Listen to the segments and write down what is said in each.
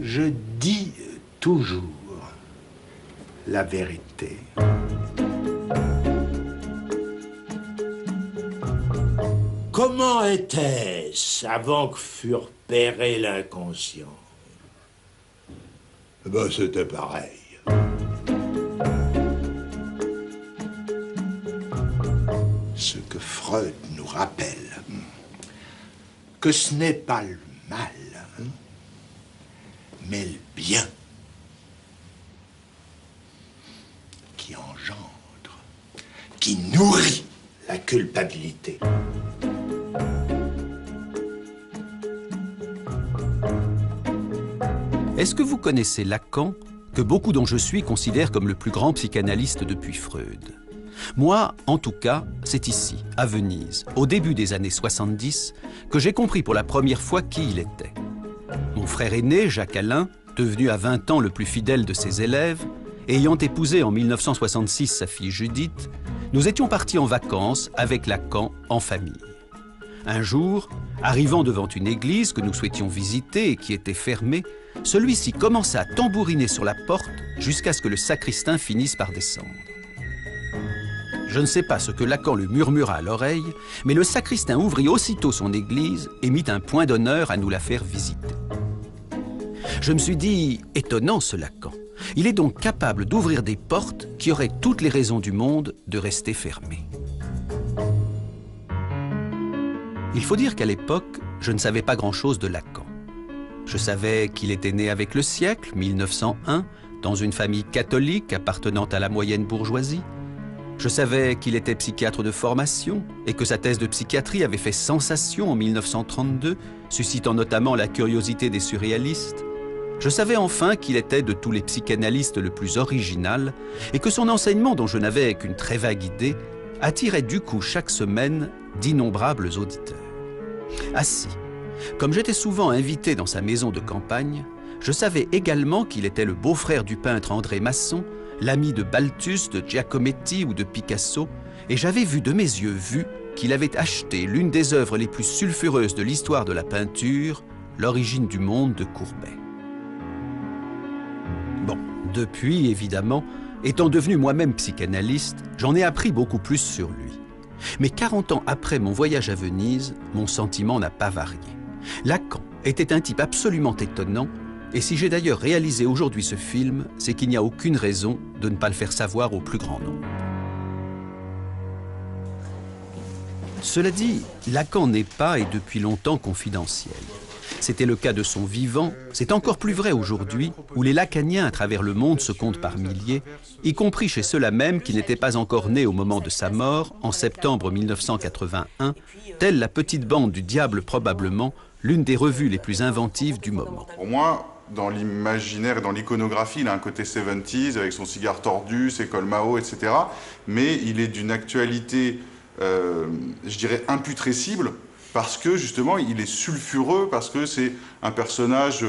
Je dis toujours la vérité. Comment était-ce avant que fût repéré l'inconscient? Ben, c'était pareil. Ce que Freud nous rappelle, que ce n'est pas le mal, mais le bien qui engendre, qui nourrit la culpabilité. Est-ce que vous connaissez Lacan, que beaucoup dont je suis considèrent comme le plus grand psychanalyste depuis Freud? Moi, en tout cas, c'est ici, à Venise, au début des années 70, que j'ai compris pour la première fois qui il était. Mon frère aîné, Jacques Alain, devenu à 20 ans le plus fidèle de ses élèves, ayant épousé en 1966 sa fille Judith, nous étions partis en vacances avec Lacan en famille. Un jour, arrivant devant une église que nous souhaitions visiter et qui était fermée, celui-ci commença à tambouriner sur la porte jusqu'à ce que le sacristain finisse par descendre. Je ne sais pas ce que Lacan lui murmura à l'oreille, mais le sacristain ouvrit aussitôt son église et mit un point d'honneur à nous la faire visiter. Je me suis dit, étonnant ce Lacan. Il est donc capable d'ouvrir des portes qui auraient toutes les raisons du monde de rester fermées. Il faut dire qu'à l'époque, je ne savais pas grand-chose de Lacan. Je savais qu'il était né avec le siècle, 1901, dans une famille catholique appartenant à la moyenne bourgeoisie. Je savais qu'il était psychiatre de formation et que sa thèse de psychiatrie avait fait sensation en 1932, suscitant notamment la curiosité des surréalistes. Je savais enfin qu'il était de tous les psychanalystes le plus original et que son enseignement, dont je n'avais qu'une très vague idée, attirait du coup chaque semaine d'innombrables auditeurs. Ainsi, comme j'étais souvent invité dans sa maison de campagne, je savais également qu'il était le beau-frère du peintre André Masson, l'ami de Balthus, de Giacometti ou de Picasso, et j'avais vu de mes yeux qu'il avait acheté l'une des œuvres les plus sulfureuses de l'histoire de la peinture, L'origine du monde de Courbet. Bon, depuis, évidemment, étant devenu moi-même psychanalyste, j'en ai appris beaucoup plus sur lui. Mais 40 ans après mon voyage à Venise, mon sentiment n'a pas varié. Lacan était un type absolument étonnant, et si j'ai d'ailleurs réalisé aujourd'hui ce film, c'est qu'il n'y a aucune raison de ne pas le faire savoir au plus grand nombre. Cela dit, Lacan n'est pas et depuis longtemps confidentiel. C'était le cas de son vivant, c'est encore plus vrai aujourd'hui, où les lacaniens à travers le monde se comptent par milliers, y compris chez ceux-là même qui n'étaient pas encore nés au moment de sa mort, en septembre 1981, telle la petite bande du diable probablement, l'une des revues les plus inventives du moment. Pour moi, dans l'imaginaire et dans l'iconographie, il a un côté 70s avec son cigare tordu, ses cols Mao, etc. Mais il est d'une actualité, je dirais, imputrescible, parce que justement il est sulfureux, parce que c'est un personnage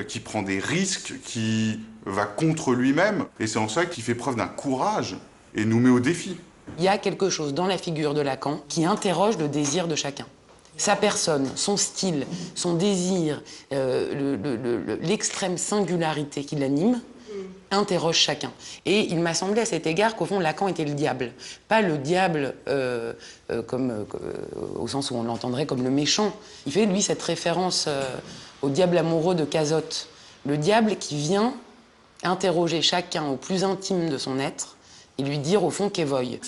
qui prend des risques, qui va contre lui-même, et c'est en ça qu'il fait preuve d'un courage et nous met au défi. Il y a quelque chose dans la figure de Lacan qui interroge le désir de chacun. Sa personne, son style, son désir, l'extrême singularité qui l'anime, interroge chacun. Et il m'a semblé à cet égard qu'au fond, Lacan était le diable. Pas le diable au sens où on l'entendrait comme le méchant. Il fait, lui, cette référence au diable amoureux de Cazotte. Le diable qui vient interroger chacun au plus intime de son être et lui dire, au fond, qu'Evoy.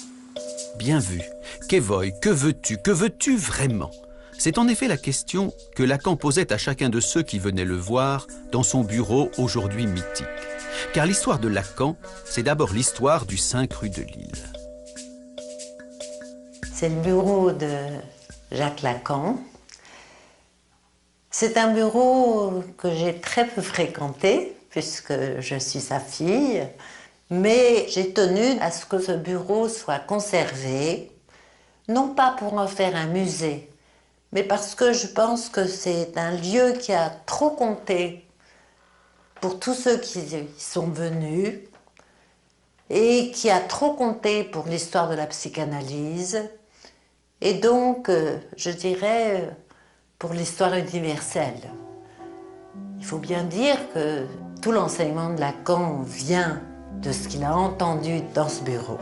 Bien vu. Qu'Evoy, que veux-tu vraiment? C'est en effet la question que Lacan posait à chacun de ceux qui venaient le voir dans son bureau aujourd'hui mythique. Car l'histoire de Lacan, c'est d'abord l'histoire du 5 rue de Lille. C'est le bureau de Jacques Lacan. C'est un bureau que j'ai très peu fréquenté, puisque je suis sa fille, mais j'ai tenu à ce que ce bureau soit conservé, non pas pour en faire un musée, mais parce que je pense que c'est un lieu qui a trop compté pour tous ceux qui y sont venus, et qui a trop compté pour l'histoire de la psychanalyse, et donc, je dirais, pour l'histoire universelle. Il faut bien dire que tout l'enseignement de Lacan vient de ce qu'il a entendu dans ce bureau.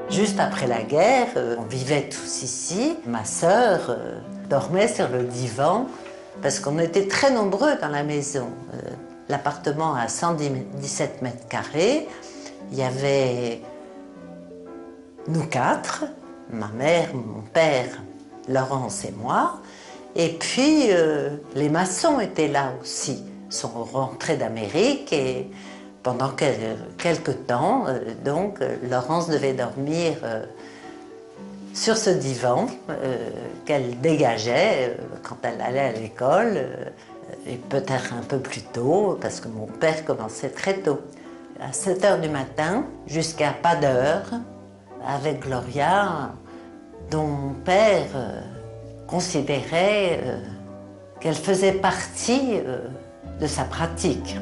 Juste après la guerre, on vivait tous ici. Ma sœur dormait sur le divan parce qu'on était très nombreux dans la maison. L'appartement a 117 mètres carrés. Il y avait nous quatre, ma mère, mon père, Laurence et moi. Et puis, les maçons étaient là aussi. Ils sont rentrés d'Amérique et pendant quelques temps, donc, Laurence devait dormir sur ce divan qu'elle dégageait quand elle allait à l'école, et peut-être un peu plus tôt, parce que mon père commençait très tôt. À 7 h du matin, jusqu'à pas d'heure, avec Gloria, dont mon père considérait qu'elle faisait partie de sa pratique.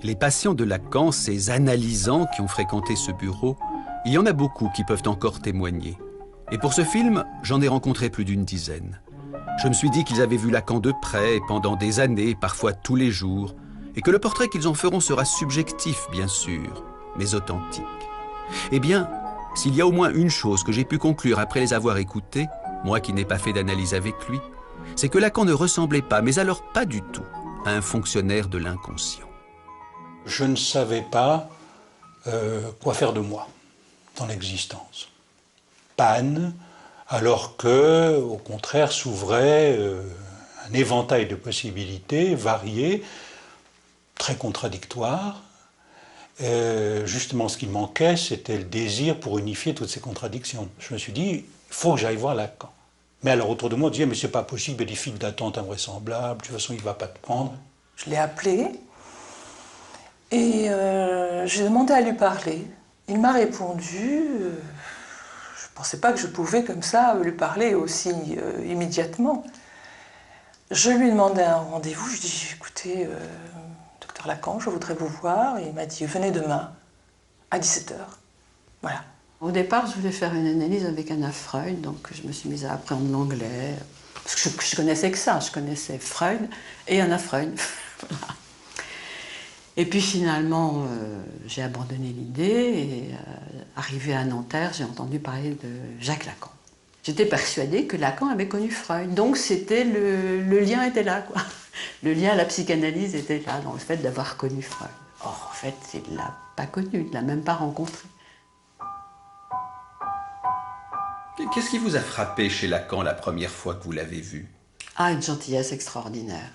Les patients de Lacan, ces analysants qui ont fréquenté ce bureau, il y en a beaucoup qui peuvent encore témoigner. Et pour ce film, j'en ai rencontré plus d'une dizaine. Je me suis dit qu'ils avaient vu Lacan de près, pendant des années, parfois tous les jours, et que le portrait qu'ils en feront sera subjectif, bien sûr, mais authentique. Eh bien, s'il y a au moins une chose que j'ai pu conclure après les avoir écoutés, moi qui n'ai pas fait d'analyse avec lui, c'est que Lacan ne ressemblait pas, mais alors pas du tout, à un fonctionnaire de l'inconscient. Je ne savais pas quoi faire de moi dans l'existence. Panne, alors que, au contraire, s'ouvrait un éventail de possibilités variées, très contradictoires. Justement, ce qui manquait, c'était le désir pour unifier toutes ces contradictions. Je me suis dit, il faut que j'aille voir Lacan. Mais alors, autour de moi, on disait, mais c'est pas possible, il y a des files d'attente invraisemblables, de toute façon, il ne va pas te prendre. Je l'ai appelé et j'ai demandé à lui parler. Il m'a répondu. Je ne pensais pas que je pouvais comme ça lui parler aussi immédiatement. Je lui ai demandé un rendez-vous. Je lui ai dit, écoutez, docteur Lacan, je voudrais vous voir. Et il m'a dit, venez demain à 17 h. Voilà. Au départ, je voulais faire une analyse avec Anna Freud, donc je me suis mise à apprendre l'anglais. Parce que je connaissais que ça, je connaissais Freud et Anna Freud. Voilà. Et puis finalement, j'ai abandonné l'idée et arrivé à Nanterre, j'ai entendu parler de Jacques Lacan. J'étais persuadée que Lacan avait connu Freud, donc c'était le lien était là, quoi. Le lien à la psychanalyse était là, dans le fait d'avoir connu Freud. Or, en fait, il ne l'a pas connu, il ne l'a même pas rencontré. Qu'est-ce qui vous a frappé chez Lacan la première fois que vous l'avez vu? Ah, une gentillesse extraordinaire.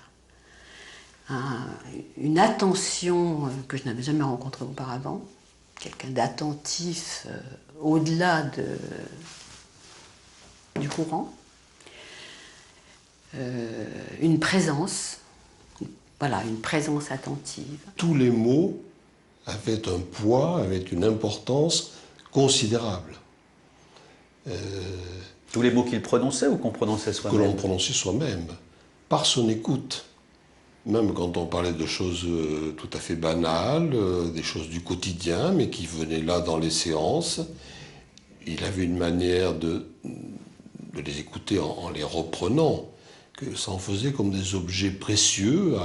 Une attention que je n'avais jamais rencontrée auparavant, quelqu'un d'attentif au-delà du courant, une présence, voilà, une présence attentive. Tous les mots avaient un poids, avaient une importance considérable. Tous les mots qu'il prononçait ou qu'on prononçait soi-même? Que l'on prononçait soi-même, par son écoute. Même quand on parlait de choses tout à fait banales, des choses du quotidien, mais qui venaient là dans les séances, il avait une manière de les écouter en les reprenant, que ça en faisait comme des objets précieux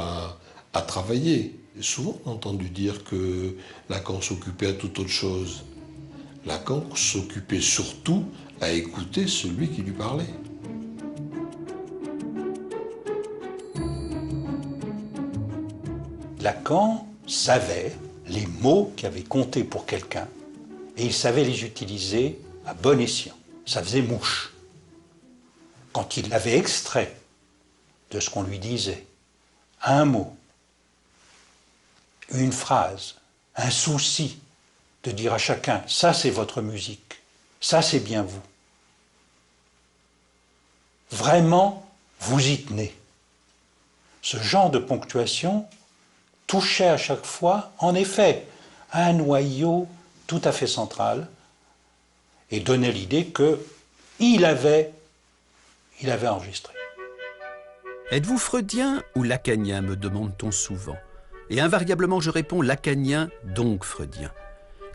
à travailler. Et souvent, on a entendu dire que Lacan s'occupait à toute autre chose. Lacan s'occupait surtout à écouter celui qui lui parlait. Lacan savait les mots qui avaient compté pour quelqu'un et il savait les utiliser à bon escient. Ça faisait mouche. Quand il avait extrait de ce qu'on lui disait un mot, une phrase, un souci de dire à chacun « ça c'est votre musique, ça c'est bien vous ». Vraiment, vous y tenez. Ce genre de ponctuation touchait à chaque fois, en effet, un noyau tout à fait central et donnait l'idée qu'il avait enregistré. Êtes-vous freudien ou lacanien, me demande-t-on souvent. Et invariablement je réponds lacanien, donc freudien.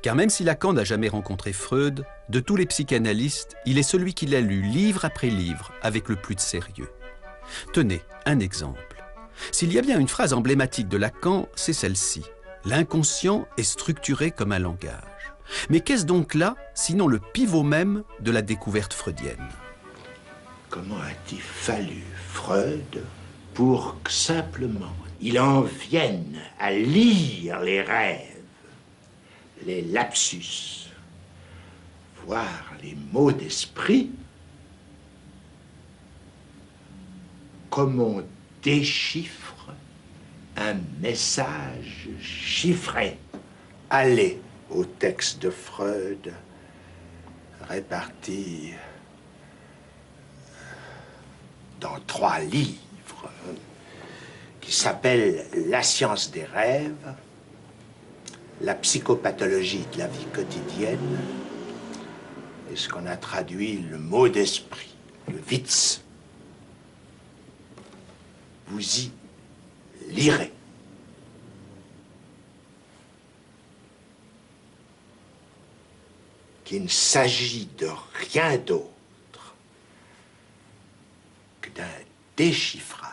Car même si Lacan n'a jamais rencontré Freud, de tous les psychanalystes, il est celui qui l'a lu livre après livre avec le plus de sérieux. Tenez, un exemple. S'il y a bien une phrase emblématique de Lacan, c'est celle-ci. L'inconscient est structuré comme un langage. Mais qu'est-ce donc là, sinon le pivot même de la découverte freudienne? Comment a-t-il fallu Freud pour que simplement il en vienne à lire les rêves, les lapsus, voir les mots d'esprit comme on déchiffre un message chiffré. Allez au texte de Freud, réparti dans 3 livres, qui s'appellent La science des rêves, La psychopathologie de la vie quotidienne, et ce qu'on a traduit le mot d'esprit, le Witz. Vous y lirez. Qu'il ne s'agit de rien d'autre que d'un déchiffrage.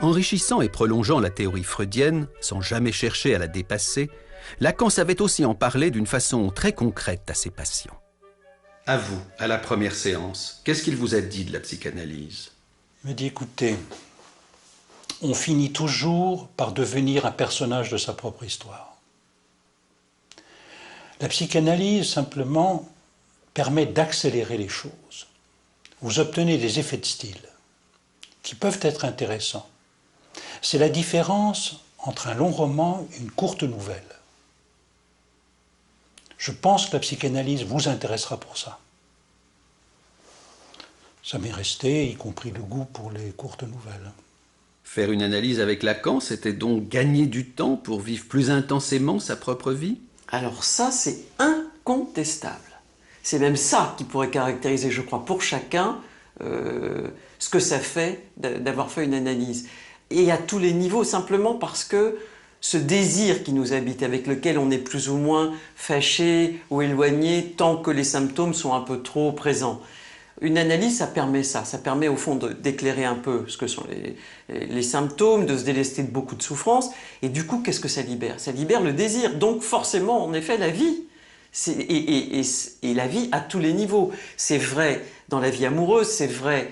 Enrichissant et prolongeant la théorie freudienne, sans jamais chercher à la dépasser, Lacan savait aussi en parler d'une façon très concrète à ses patients. À vous, à la première séance, qu'est-ce qu'il vous a dit de la psychanalyse? Il me dit, écoutez, on finit toujours par devenir un personnage de sa propre histoire. La psychanalyse, simplement, permet d'accélérer les choses. Vous obtenez des effets de style qui peuvent être intéressants. C'est la différence entre un long roman et une courte nouvelle. Je pense que la psychanalyse vous intéressera pour ça. Ça m'est resté, y compris le goût pour les courtes nouvelles. Faire une analyse avec Lacan, c'était donc gagner du temps pour vivre plus intensément sa propre vie? Alors ça, c'est incontestable. C'est même ça qui pourrait caractériser, je crois, pour chacun, ce que ça fait d'avoir fait une analyse. Et à tous les niveaux, simplement parce que ce désir qui nous habite, avec lequel on est plus ou moins fâché ou éloigné tant que les symptômes sont un peu trop présents. Une analyse, ça permet au fond d'éclairer un peu ce que sont les symptômes, de se délester de beaucoup de souffrances, et du coup, qu'est-ce que ça libère? Ça libère le désir, donc forcément, en effet, la vie. Et la vie à tous les niveaux. C'est vrai dans la vie amoureuse, c'est vrai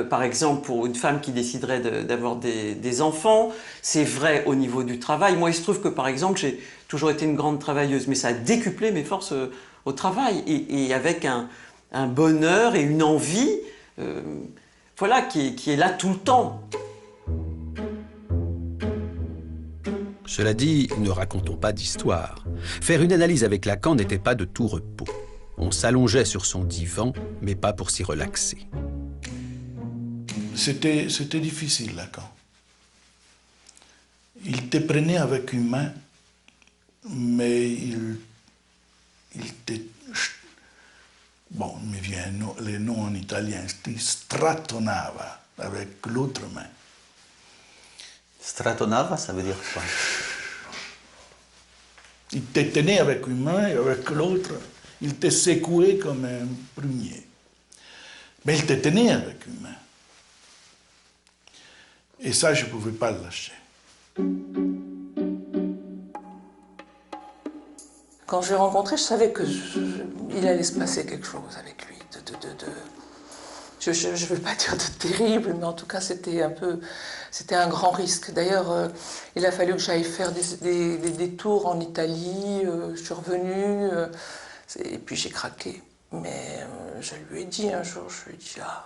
par exemple pour une femme qui déciderait d'avoir des enfants, c'est vrai au niveau du travail. Moi, il se trouve que par exemple, j'ai toujours été une grande travailleuse, mais ça a décuplé mes forces au travail, et avec un bonheur et une envie voilà, qui est là tout le temps. Cela dit, ne racontons pas d'histoire. Faire une analyse avec Lacan n'était pas de tout repos. On s'allongeait sur son divan, mais pas pour s'y relaxer. C'était difficile, Lacan. Il te prenait avec une main, mais il te... Bon, il me vient les noms en italien. Il stratonnava avec l'autre main. Stratonava, ça veut dire quoi? Il te tenait avec une main et avec l'autre, il te secouait comme un prunier. Mais il te tenait avec une main. Et ça, je ne pouvais pas le lâcher. Quand je l'ai rencontré, je savais qu'il allait se passer quelque chose avec lui. Je ne veux pas dire de terrible, mais en tout cas, c'était un grand risque. D'ailleurs, il a fallu que j'aille faire des tours en Italie. Je suis revenue, et puis j'ai craqué. Mais je lui ai dit un jour, je lui ai dit là,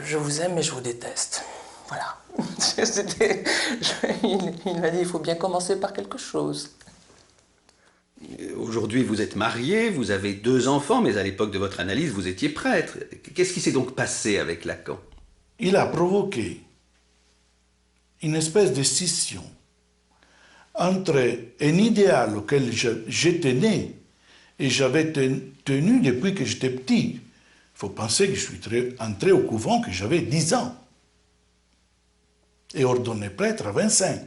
je vous aime, mais je vous déteste. Voilà. Il m'a dit, il faut bien commencer par quelque chose. Aujourd'hui, vous êtes marié, vous avez 2 enfants, mais à l'époque de votre analyse, vous étiez prêtre. Qu'est-ce qui s'est donc passé avec Lacan? Il a provoqué une espèce de scission entre un idéal auquel j'étais né et j'avais tenu depuis que j'étais petit. Il faut penser que je suis entré au couvent que j'avais 10 ans et ordonné prêtre à 25.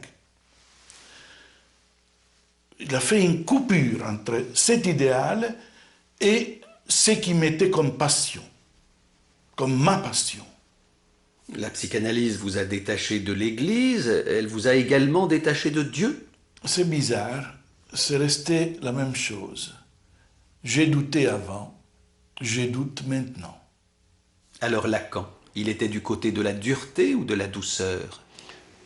Il a fait une coupure entre cet idéal et ce qui m'était comme passion, comme ma passion. La psychanalyse vous a détaché de l'Église, elle vous a également détaché de Dieu? C'est bizarre, c'est resté la même chose. J'ai douté avant, je doute maintenant. Alors Lacan, il était du côté de la dureté ou de la douceur?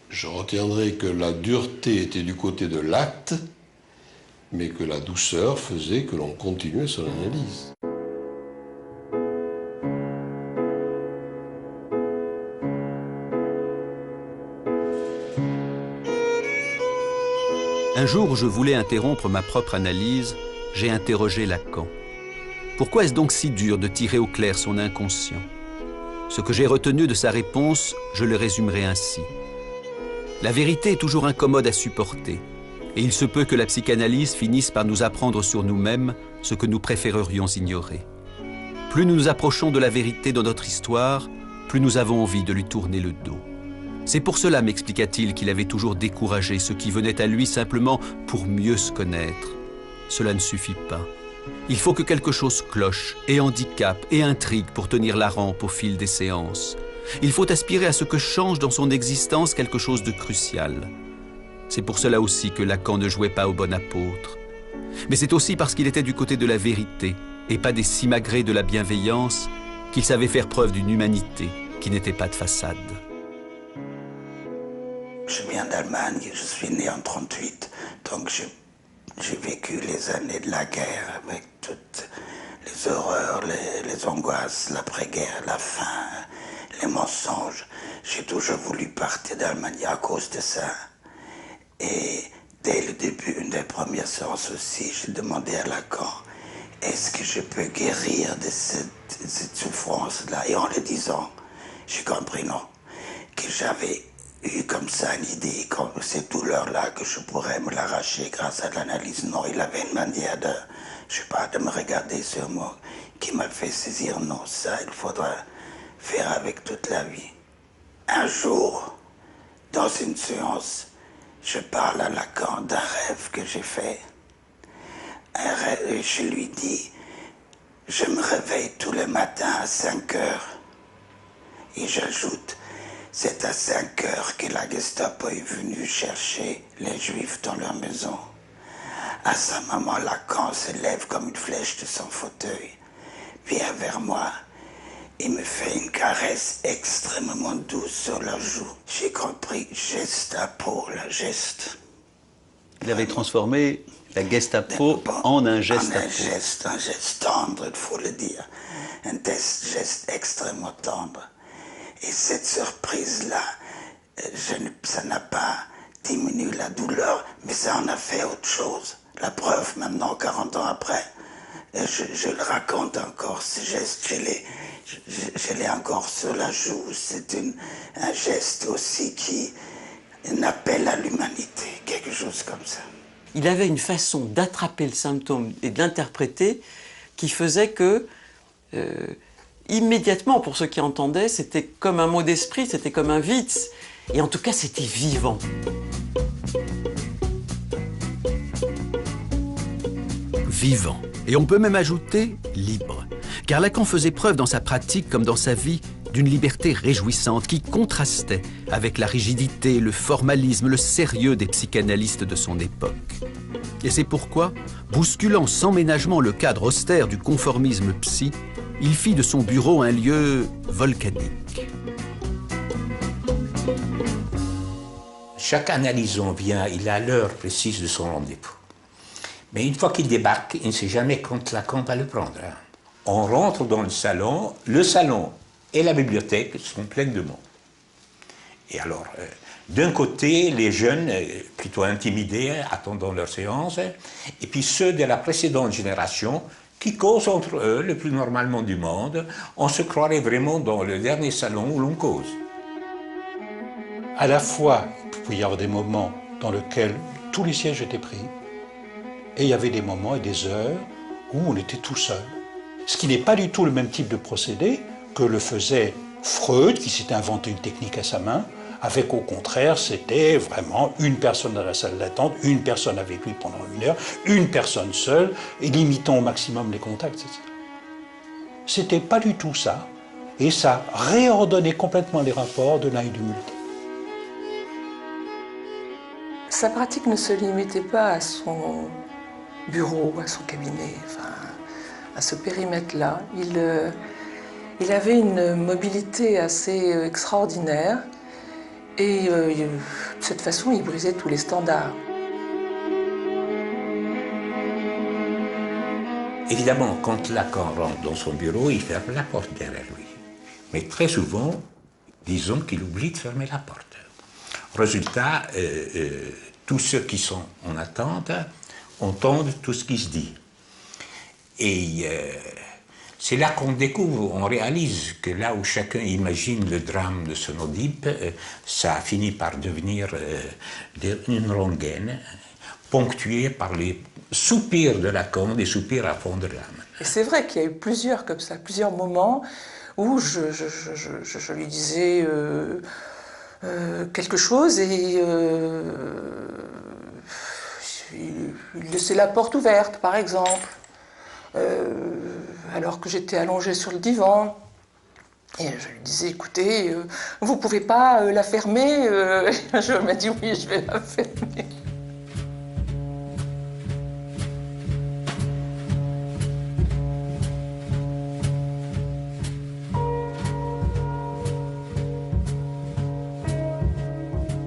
Je retiendrai que la dureté était du côté de l'acte, mais que la douceur faisait que l'on continuait son analyse. Un jour où je voulais interrompre ma propre analyse, j'ai interrogé Lacan. Pourquoi est-ce donc si dur de tirer au clair son inconscient? Ce que j'ai retenu de sa réponse, je le résumerai ainsi. La vérité est toujours incommode à supporter, et il se peut que la psychanalyse finisse par nous apprendre sur nous-mêmes ce que nous préférerions ignorer. Plus nous nous approchons de la vérité dans notre histoire, plus nous avons envie de lui tourner le dos. C'est pour cela, m'expliqua-t-il, qu'il avait toujours découragé ceux qui venaient à lui simplement pour mieux se connaître. Cela ne suffit pas. Il faut que quelque chose cloche, et handicape, et intrigue pour tenir la rampe au fil des séances. Il faut aspirer à ce que change dans son existence quelque chose de crucial. C'est pour cela aussi que Lacan ne jouait pas au bon apôtre. Mais c'est aussi parce qu'il était du côté de la vérité, et pas des simagrées de la bienveillance, qu'il savait faire preuve d'une humanité qui n'était pas de façade. Je viens d'Allemagne, je suis né en 1938, donc j'ai vécu les années de la guerre avec toutes les horreurs, les angoisses, l'après-guerre, la faim, les mensonges. J'ai toujours voulu partir d'Allemagne à cause de ça. Et dès le début, une des premières séances aussi, j'ai demandé à Lacan, est-ce que je peux guérir de cette souffrance-là? Et en le disant, j'ai compris non, que j'avais eu comme ça une idée, comme cette douleur-là, que je pourrais me l'arracher grâce à l'analyse. Non, il avait une manière de, je sais pas, de me regarder sur moi, qui m'a fait saisir, non, ça, il faudra faire avec toute la vie. Un jour, dans une séance, je parle à Lacan d'un rêve que j'ai fait. Un rêve, et je lui dis, je me réveille tous les matins à 5 heures. Et j'ajoute, c'est à 5 heures que la Gestapo est venue chercher les Juifs dans leur maison. À ce moment, Lacan se lève comme une flèche de son fauteuil, vient vers moi et me fait une caresse extrêmement douce sur la joue. J'ai compris, Gestapo, le geste. Il avait transformé la Gestapo en un geste. Un geste tendre, il faut le dire. Un geste extrêmement tendre. Et cette surprise-là, ça n'a pas diminué la douleur, mais ça en a fait autre chose. La preuve, maintenant, 40 ans après, je le raconte encore, ce geste, je l'ai encore sur la joue. C'est un geste aussi qui un appel à l'humanité, quelque chose comme ça. Il avait une façon d'attraper le symptôme et de l'interpréter qui faisait que, immédiatement, pour ceux qui entendaient, c'était comme un mot d'esprit, c'était comme un Witz, et en tout cas, c'était vivant. Vivant. Et on peut même ajouter libre. Car Lacan faisait preuve dans sa pratique comme dans sa vie d'une liberté réjouissante qui contrastait avec la rigidité, le formalisme, le sérieux des psychanalystes de son époque. Et c'est pourquoi, bousculant sans ménagement le cadre austère du conformisme psy, il fit de son bureau un lieu volcanique. Chaque analysant vient, il a l'heure précise de son rendez-vous. Mais une fois qu'il débarque, il ne sait jamais quand Lacan va le prendre. On rentre dans le salon et la bibliothèque sont pleines de monde. Et alors, d'un côté, les jeunes, plutôt intimidés, attendant leur séance, et puis ceux de la précédente génération, qui causent entre eux le plus normalement du monde. On se croirait vraiment dans le dernier salon où l'on cause. À la fois, il peut y avoir des moments dans lesquels tous les sièges étaient pris. Et il y avait des moments et des heures où on était tout seul. Ce qui n'est pas du tout le même type de procédé que le faisait Freud, qui s'était inventé une technique à sa main, avec au contraire, c'était vraiment une personne dans la salle d'attente, une personne avec lui pendant 1 heure, une personne seule, et limitant au maximum les contacts, etc. C'était pas du tout ça, et ça réordonnait complètement les rapports de l'un et du multiple. Sa pratique ne se limitait pas à son bureau, à son cabinet, enfin, à ce périmètre-là. Il avait une mobilité assez extraordinaire et de cette façon, il brisait tous les standards. Évidemment, quand Lacan rentre dans son bureau, il ferme la porte derrière lui. Mais très souvent, disons qu'il oublie de fermer la porte. Résultat, tous ceux qui sont en attente entendent tout ce qui se dit. Et c'est là qu'on découvre, on réalise que là où chacun imagine le drame de son Oedipe, ça a fini par devenir une rengaine ponctuée par les soupirs de Lacan, des soupirs à fond de l'âme. Et c'est vrai qu'il y a eu plusieurs comme ça, plusieurs moments où je lui disais quelque chose et il laissait la porte ouverte, par exemple. Alors que j'étais allongée sur le divan. Et je lui disais, écoutez, vous ne pouvez pas la fermer. Je m'a dit, oui, je vais la fermer.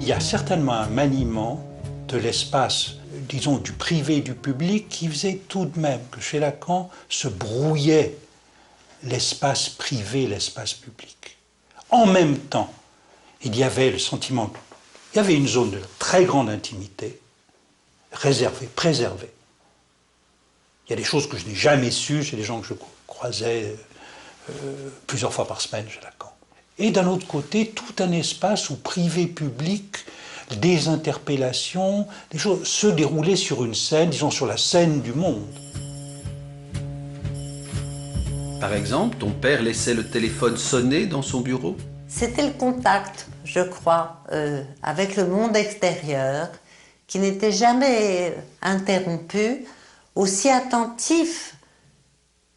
Il y a certainement un maniement de l'espace, disons, du privé et du public qui faisait tout de même que chez Lacan se brouillait l'espace privé, l'espace public. En même temps, il y avait le sentiment, il y avait une zone de très grande intimité, réservée, préservée. Il y a des choses que je n'ai jamais sues chez des gens que je croisais plusieurs fois par semaine chez Lacan. Et d'un autre côté, tout un espace où privé-public, des interpellations, des choses se déroulaient sur une scène, disons sur la scène du monde. Par exemple, ton père laissait le téléphone sonner dans son bureau? C'était le contact, je crois, avec le monde extérieur, qui n'était jamais interrompu, aussi attentif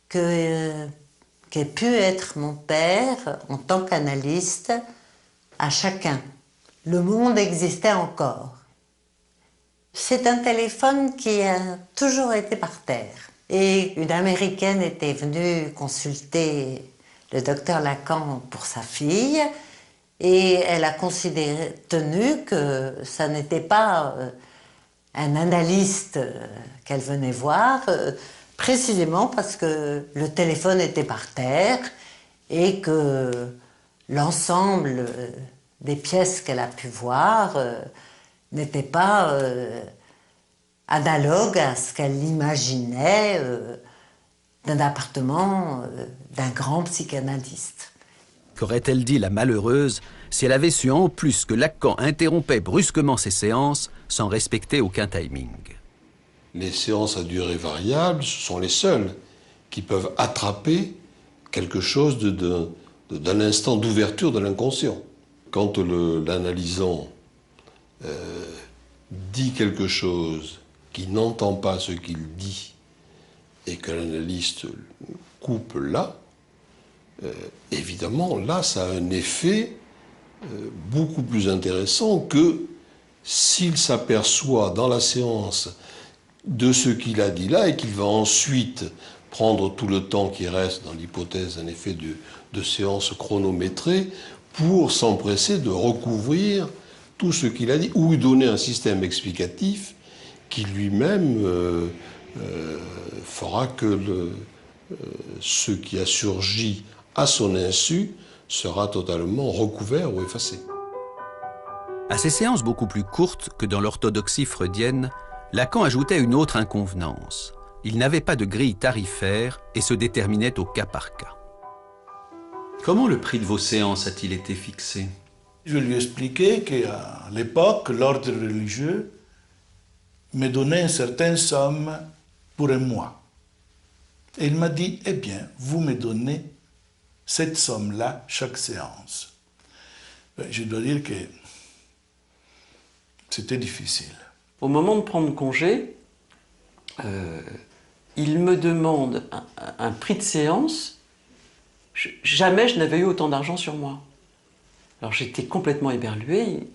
qu'ait pu être mon père en tant qu'analyste à chacun. Le monde existait encore. C'est un téléphone qui a toujours été par terre. Et une Américaine était venue consulter le docteur Lacan pour sa fille et elle a tenu que ça n'était pas un analyste qu'elle venait voir, précisément parce que le téléphone était par terre et que l'ensemble des pièces qu'elle a pu voir n'était pas analogue à ce qu'elle imaginait d'un appartement d'un grand psychanalyste. Qu'aurait-elle dit la malheureuse si elle avait su en plus que Lacan interrompait brusquement ses séances sans respecter aucun timing? Les séances à durée variable, ce sont les seules qui peuvent attraper quelque chose d'un instant d'ouverture de l'inconscient. Quand l'analysant dit quelque chose qui n'entend pas ce qu'il dit et que l'analyste coupe là, évidemment, là, ça a un effet beaucoup plus intéressant que s'il s'aperçoit dans la séance de ce qu'il a dit là et qu'il va ensuite prendre tout le temps qui reste dans l'hypothèse d'un effet de séance chronométrée pour s'empresser de recouvrir tout ce qu'il a dit ou donner un système explicatif qui lui-même fera que ce qui a surgi à son insu sera totalement recouvert ou effacé. À ces séances beaucoup plus courtes que dans l'orthodoxie freudienne, Lacan ajoutait une autre inconvenance. Il n'avait pas de grille tarifaire et se déterminait au cas par cas. Comment le prix de vos séances a-t-il été fixé? Je lui ai expliqué qu'à l'époque, l'ordre religieux me donner une certaine somme pour un mois. Et il m'a dit, eh bien, vous me donnez cette somme-là chaque séance. Je dois dire que c'était difficile. Au moment de prendre congé, il me demande un prix de séance. Jamais je n'avais eu autant d'argent sur moi. Alors j'étais complètement éberluée.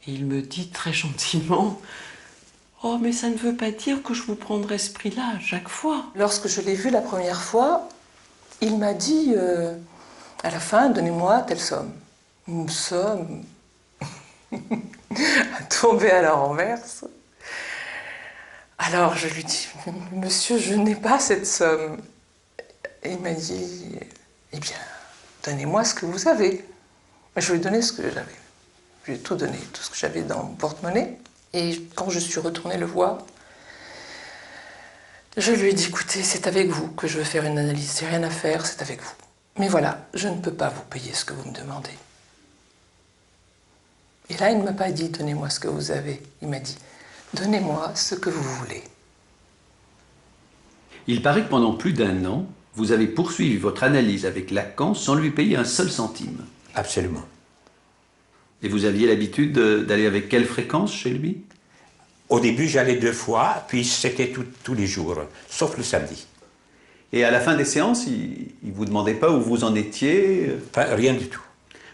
Et il me dit très gentiment, « Oh, mais ça ne veut pas dire que je vous prendrai ce prix-là à chaque fois. » Lorsque je l'ai vu la première fois, il m'a dit, à la fin, donnez-moi telle somme. Une somme à tomber à la renverse. Alors je lui dis, monsieur, je n'ai pas cette somme. Et il m'a dit, eh bien, donnez-moi ce que vous avez. Je lui ai donné ce que j'avais. Je lui ai tout donné, tout ce que j'avais dans mon porte-monnaie. Et quand je suis retournée le voir, je lui ai dit, écoutez, c'est avec vous que je veux faire une analyse. J'ai rien à faire, c'est avec vous. Mais voilà, je ne peux pas vous payer ce que vous me demandez. Et là, il ne m'a pas dit, donnez-moi ce que vous avez. Il m'a dit, donnez-moi ce que vous voulez. Il paraît que pendant plus d'un an, vous avez poursuivi votre analyse avec Lacan sans lui payer un seul centime. Absolument. Et vous aviez l'habitude d'aller avec quelle fréquence chez lui? Au début, j'allais 2 fois, puis c'était tous les jours, sauf le samedi. Et à la fin des séances, il ne vous demandait pas où vous en étiez? Rien du tout.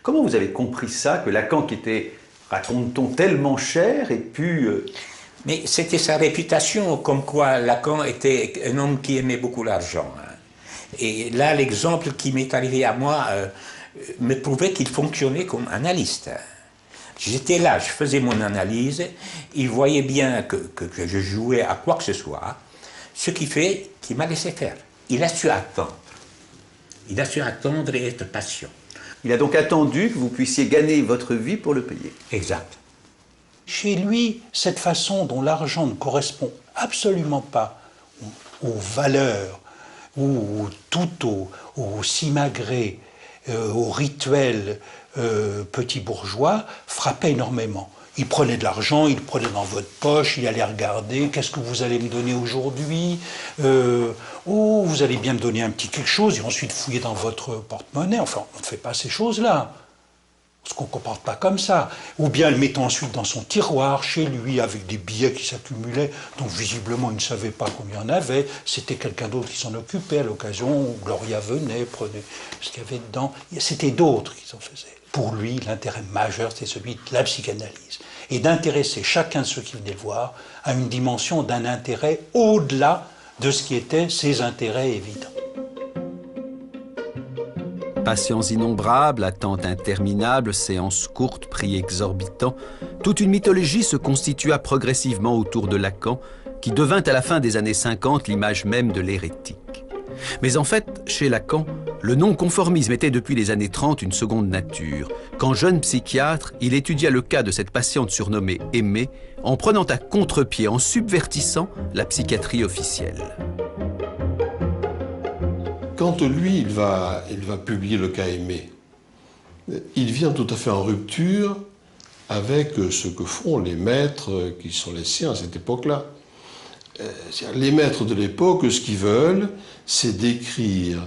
Comment vous avez compris ça, que Lacan, qui était, raconte-t-on, tellement cher, ait pu... Mais c'était sa réputation, comme quoi Lacan était un homme qui aimait beaucoup l'argent. Et là, l'exemple qui m'est arrivé à moi me prouvait qu'il fonctionnait comme analyste. J'étais là, je faisais mon analyse, il voyait bien que je jouais à quoi que ce soit, ce qui fait qu'il m'a laissé faire. Il a su attendre. Il a su attendre et être patient. Il a donc attendu que vous puissiez gagner votre vie pour le payer. Exact. Chez lui, cette façon dont l'argent ne correspond absolument pas aux valeurs ou tout au simagré, au rituel petit bourgeois, frappait énormément. Il prenait de l'argent, il le prenait dans votre poche, il allait regarder, qu'est-ce que vous allez me donner aujourd'hui? Oh, vous allez bien me donner un petit quelque chose, et ensuite fouiller dans votre porte-monnaie. Enfin, on ne fait pas ces choses-là. Parce qu'on ne comporte pas comme ça. Ou bien le mettant ensuite dans son tiroir, chez lui, avec des billets qui s'accumulaient, donc visiblement il ne savait pas combien il y en avait. C'était quelqu'un d'autre qui s'en occupait à l'occasion où Gloria venait, prenait ce qu'il y avait dedans. C'était d'autres qui s'en faisaient. Pour lui, l'intérêt majeur, c'est celui de la psychanalyse. Et d'intéresser chacun de ceux qui venaient le voir à une dimension d'un intérêt au-delà de ce qui étaient ses intérêts évidents. Patients innombrables, attentes interminables, séances courtes, prix exorbitants, toute une mythologie se constitua progressivement autour de Lacan, qui devint à la fin des années 50 l'image même de l'hérétique. Mais en fait, chez Lacan, le non-conformisme était depuis les années 30 une seconde nature. Quand jeune psychiatre, il étudia le cas de cette patiente surnommée Aimée, en prenant à contre-pied, en subvertissant la psychiatrie officielle. Quand lui, il va publier le cas Aimé, il vient tout à fait en rupture avec ce que font les maîtres qui sont les siens à cette époque-là. Les maîtres de l'époque, ce qu'ils veulent, c'est décrire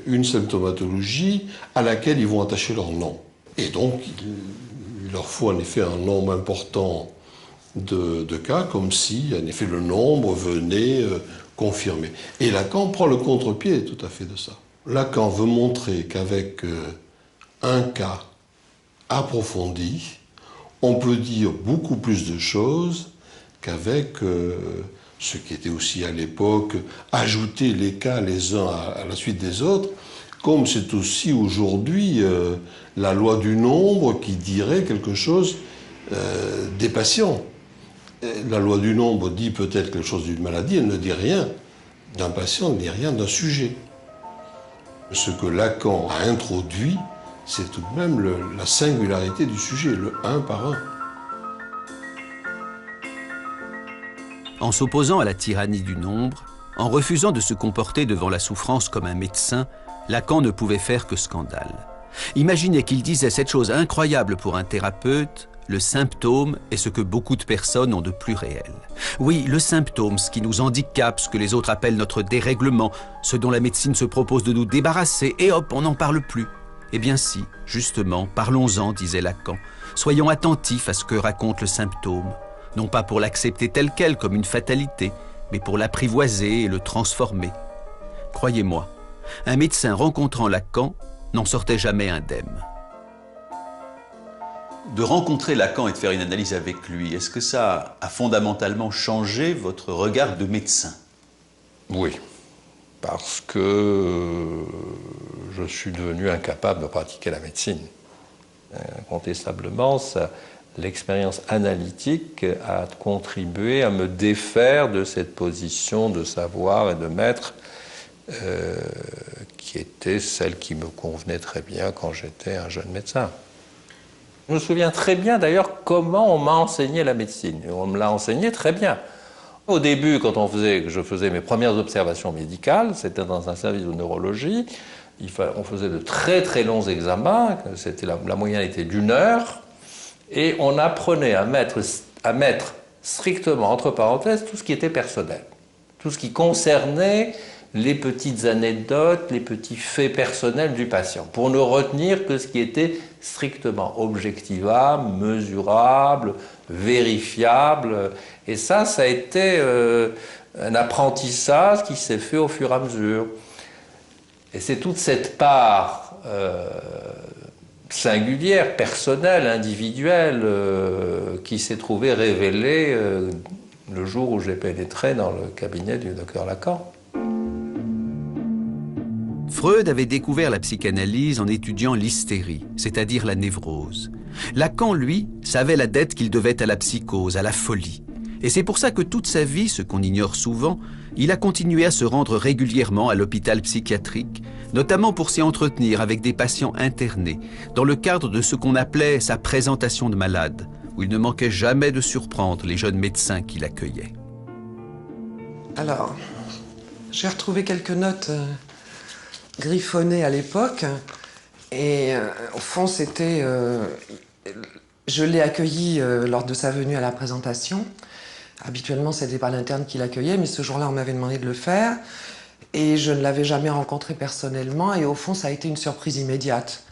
une symptomatologie à laquelle ils vont attacher leur nom. Et donc, il leur faut en effet un nombre important de cas, comme si, en effet, le nombre venait confirmer. Et Lacan prend le contre-pied tout à fait de ça. Lacan veut montrer qu'avec un cas approfondi, on peut dire beaucoup plus de choses qu'avec ce qui était aussi à l'époque ajouter les cas les uns à la suite des autres, comme c'est aussi aujourd'hui la loi du nombre qui dirait quelque chose des patients. La loi du nombre dit peut-être quelque chose d'une maladie, elle ne dit rien d'un patient, elle ne dit rien d'un sujet. Ce que Lacan a introduit, c'est tout de même la singularité du sujet, le un par un. En s'opposant à la tyrannie du nombre, en refusant de se comporter devant la souffrance comme un médecin, Lacan ne pouvait faire que scandale. Imaginez qu'il disait cette chose incroyable pour un thérapeute: le symptôme est ce que beaucoup de personnes ont de plus réel. Oui, le symptôme, ce qui nous handicape, ce que les autres appellent notre dérèglement, ce dont la médecine se propose de nous débarrasser, et hop, on n'en parle plus. Eh bien si, justement, parlons-en, disait Lacan. Soyons attentifs à ce que raconte le symptôme, non pas pour l'accepter tel quel comme une fatalité, mais pour l'apprivoiser et le transformer. Croyez-moi, un médecin rencontrant Lacan n'en sortait jamais indemne. De rencontrer Lacan et de faire une analyse avec lui, est-ce que ça a fondamentalement changé votre regard de médecin? Oui, parce que je suis devenu incapable de pratiquer la médecine. Incontestablement, l'expérience analytique a contribué à me défaire de cette position de savoir et de maître qui était celle qui me convenait très bien quand j'étais un jeune médecin. Je me souviens très bien d'ailleurs comment on m'a enseigné la médecine. Et on me l'a enseigné très bien. Au début, quand je faisais mes premières observations médicales, c'était dans un service de neurologie, on faisait de très très longs examens, la moyenne était d'1 heure, et on apprenait à mettre strictement entre parenthèses tout ce qui était personnel, tout ce qui concernait les petites anecdotes, les petits faits personnels du patient, pour ne retenir que ce qui était strictement objectivable, mesurable, vérifiable. Et ça a été un apprentissage qui s'est fait au fur et à mesure. Et c'est toute cette part singulière, personnelle, individuelle, qui s'est trouvée révélée le jour où j'ai pénétré dans le cabinet du docteur Lacan. Freud avait découvert la psychanalyse en étudiant l'hystérie, c'est-à-dire la névrose. Lacan, lui, savait la dette qu'il devait à la psychose, à la folie. Et c'est pour ça que toute sa vie, ce qu'on ignore souvent, il a continué à se rendre régulièrement à l'hôpital psychiatrique, notamment pour s'y entretenir avec des patients internés, dans le cadre de ce qu'on appelait sa présentation de malade, où il ne manquait jamais de surprendre les jeunes médecins qui l'accueillaient. Alors, j'ai retrouvé quelques notes griffonnées à l'époque, et au fond, c'était... je l'ai accueilli lors de sa venue à la présentation. Habituellement, c'était pas l'interne qui l'accueillait, mais ce jour-là, on m'avait demandé de le faire. Et je ne l'avais jamais rencontré personnellement. Et au fond, ça a été une surprise immédiate.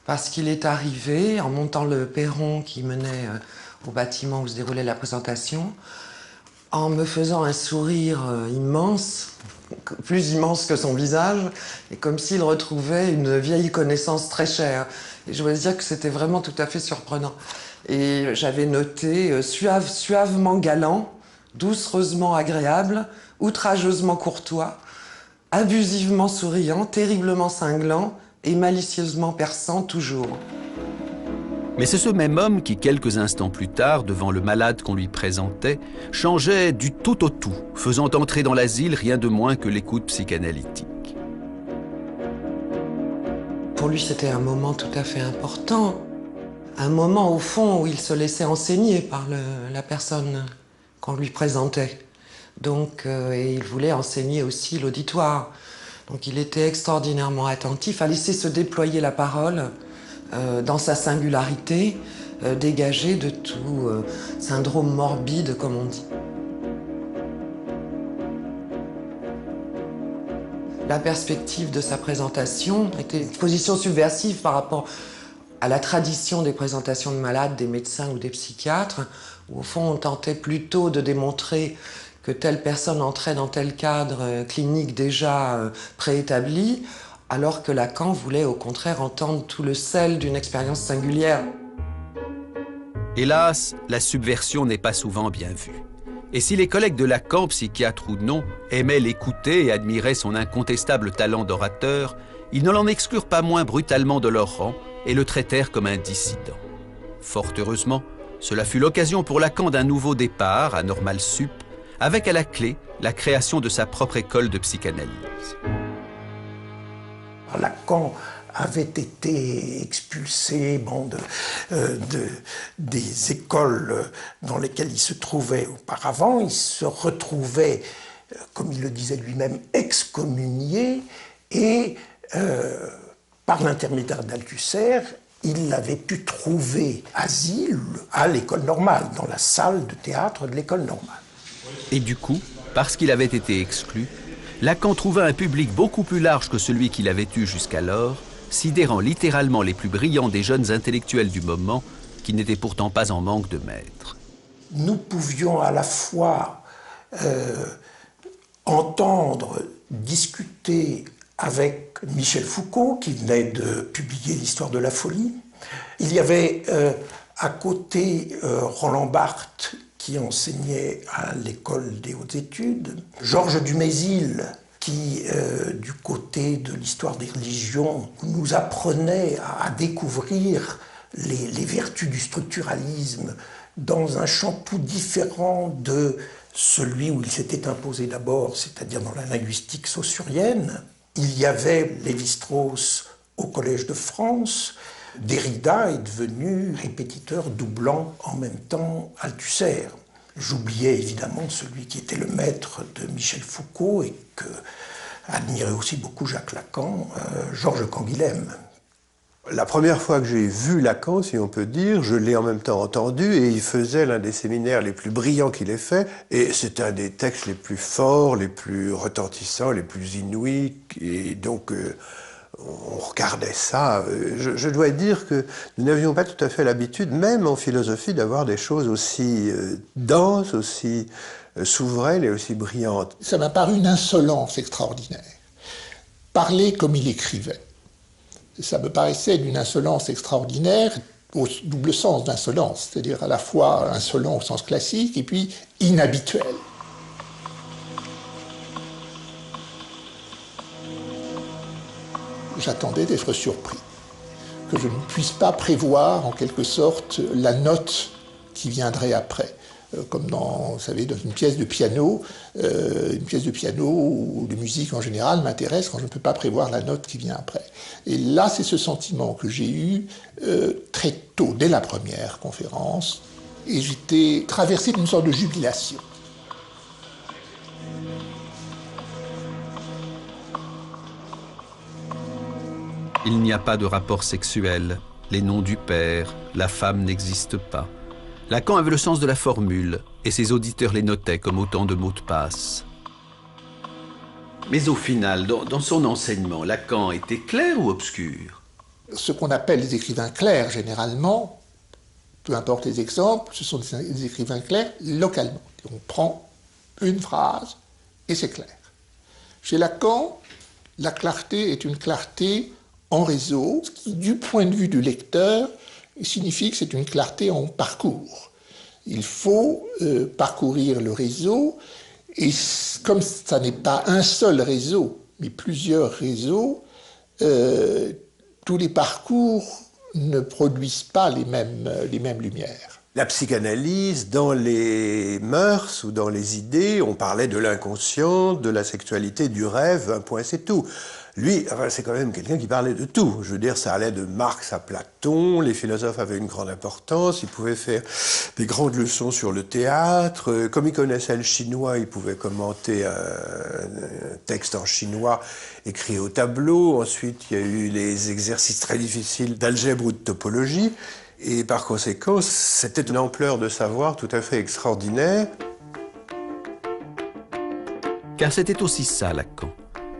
Parce qu'il est arrivé, en montant le perron qui menait au bâtiment où se déroulait la présentation, en me faisant un sourire immense, plus immense que son visage, et comme s'il retrouvait une vieille connaissance très chère. Et je dois dire que c'était vraiment tout à fait surprenant. Et j'avais noté suavement galant, doucereusement agréable, outrageusement courtois, abusivement souriant, terriblement cinglant et malicieusement perçant toujours. Mais c'est ce même homme qui, quelques instants plus tard, devant le malade qu'on lui présentait, changeait du tout au tout, faisant entrer dans l'asile rien de moins que l'écoute psychanalytique. Pour lui, c'était un moment tout à fait important. Un moment, au fond, où il se laissait enseigner par la personne qu'on lui présentait. Donc, et il voulait enseigner aussi l'auditoire. Donc il était extraordinairement attentif à laisser se déployer la parole dans sa singularité, dégagée de tout syndrome morbide, comme on dit. La perspective de sa présentation était une position subversive par rapport à la tradition des présentations de malades, des médecins ou des psychiatres, où au fond on tentait plutôt de démontrer que telle personne entrait dans tel cadre clinique déjà préétabli, alors que Lacan voulait au contraire entendre tout le sel d'une expérience singulière. Hélas, la subversion n'est pas souvent bien vue. Et si les collègues de Lacan, psychiatres ou non, aimaient l'écouter et admiraient son incontestable talent d'orateur, ils ne l'en exclurent pas moins brutalement de leur rang et le traitèrent comme un dissident. Fort heureusement, cela fut l'occasion pour Lacan d'un nouveau départ à Normal Sup, avec à la clé la création de sa propre école de psychanalyse. Lacan avait été expulsé des écoles dans lesquelles il se trouvait auparavant. Il se retrouvait, comme il le disait lui-même, excommunié et par l'intermédiaire d'Althusser, il avait pu trouver asile à l'école normale, dans la salle de théâtre de l'école normale. Et du coup, parce qu'il avait été exclu, Lacan trouva un public beaucoup plus large que celui qu'il avait eu jusqu'alors, sidérant littéralement les plus brillants des jeunes intellectuels du moment, qui n'étaient pourtant pas en manque de maîtres. Nous pouvions à la fois entendre, discuter avec Michel Foucault, qui venait de publier l'Histoire de la folie. Il y avait à côté Roland Barthes, qui enseignait à l'école des hautes études, Georges Dumézil, qui, du côté de l'histoire des religions, nous apprenait à découvrir les vertus du structuralisme dans un champ tout différent de celui où il s'était imposé d'abord, c'est-à-dire dans la linguistique saussurienne. Il y avait Lévi-Strauss au Collège de France. Derrida est devenu répétiteur doublant en même temps Althusser. J'oubliais évidemment celui qui était le maître de Michel Foucault et que admirait aussi beaucoup Jacques Lacan, Georges Canguilhem. La première fois que j'ai vu Lacan, si on peut dire, je l'ai en même temps entendu et il faisait l'un des séminaires les plus brillants qu'il ait fait. Et c'est un des textes les plus forts, les plus retentissants, les plus inouïs. Et donc, on regardait ça. Je dois dire que nous n'avions pas tout à fait l'habitude, même en philosophie, d'avoir des choses aussi denses, aussi souveraines et aussi brillantes. Ça m'a paru une insolence extraordinaire. Parler comme il écrivait. Ça me paraissait d'une insolence extraordinaire, au double sens d'insolence, c'est-à-dire à la fois insolent au sens classique et puis inhabituel. J'attendais d'être surpris, que je ne puisse pas prévoir en quelque sorte la note qui viendrait après. Comme dans, vous savez, dans une pièce de piano ou de musique en général m'intéresse quand je ne peux pas prévoir la note qui vient après. Et là, c'est ce sentiment que j'ai eu très tôt, dès la première conférence, et j'étais traversé d'une sorte de jubilation. Il n'y a pas de rapport sexuel, les noms du père, la femme n'existent pas. Lacan avait le sens de la formule, et ses auditeurs les notaient comme autant de mots de passe. Mais au final, dans son enseignement, Lacan était clair ou obscur? Ce qu'on appelle les écrivains clairs, généralement, peu importe les exemples, ce sont des écrivains clairs localement. On prend une phrase et c'est clair. Chez Lacan, la clarté est une clarté en réseau, ce qui, du point de vue du lecteur, signifie que c'est une clarté en parcours. Il faut parcourir le réseau, et comme ça n'est pas un seul réseau, mais plusieurs réseaux, tous les parcours ne produisent pas les mêmes lumières. La psychanalyse, dans les mœurs ou dans les idées, on parlait de l'inconscient, de la sexualité, du rêve, un point c'est tout. Lui, enfin, c'est quand même quelqu'un qui parlait de tout. Je veux dire, ça allait de Marx à Platon, les philosophes avaient une grande importance, il pouvait faire des grandes leçons sur le théâtre. Comme il connaissait le chinois, il pouvait commenter un texte en chinois écrit au tableau. Ensuite, il y a eu les exercices très difficiles d'algèbre ou de topologie. Et par conséquent, c'était une ampleur de savoir tout à fait extraordinaire. Car c'était aussi ça, Lacan.